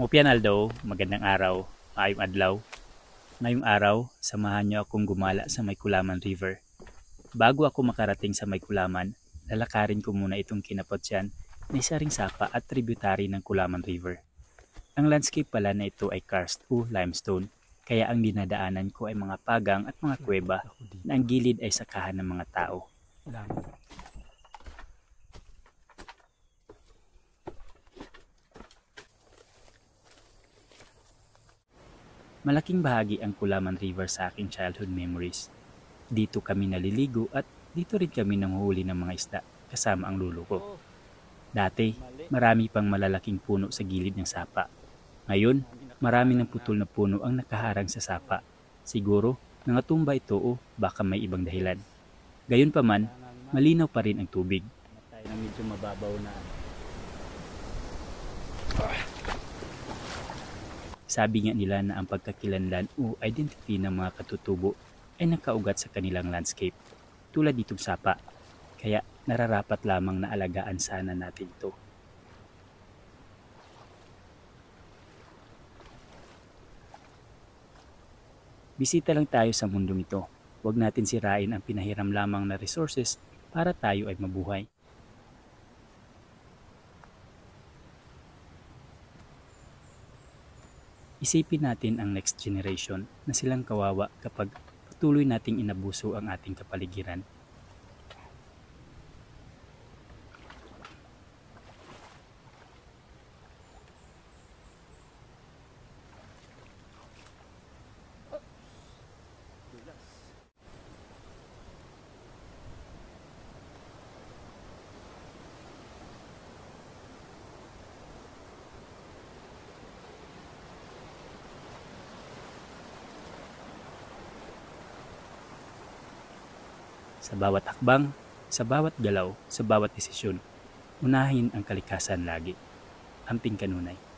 Mupian Aldo, magandang araw, maayong adlaw. Ngayong araw, samahan niyo akong gumala sa May Kulaman River. Bago ako makarating sa May Kulaman, lalakarin ko muna itong Kinapotsyan na isa ring sapa at tributary ng Kulaman River. Ang landscape pala na ito ay karst o limestone, kaya ang dinadaanan ko ay mga pagang at mga kuweba na ang gilid ay sakahan ng mga tao. Malaking bahagi ang Kulaman River sa aking childhood memories. Dito kami naliligo at dito rin kami nanguhuli ng mga isda kasama ang lulo ko. Dati, marami pang malalaking puno sa gilid ng sapa. Ngayon, marami ng putol na puno ang nakaharang sa sapa. Siguro, nangatumba ito o baka may ibang dahilan. Gayunpaman, malinaw pa rin ang tubig. Medyo mababaw na. Sabi nga nila na ang pagkakilanlan o identity ng mga katutubo ay nakaugat sa kanilang landscape, tulad ditong sapa. Kaya nararapat lamang na alagaan sana natin ito. Bisita lang tayo sa mundong ito. Huwag natin sirain ang pinahiram lamang na resources para tayo ay mabuhay. Isipin natin ang next generation na silang kawawa kapag patuloy nating inabuso ang ating kapaligiran. Sa bawat hakbang, sa bawat galaw, sa bawat desisyon, unahin ang kalikasan lagi. Amping Kanunay.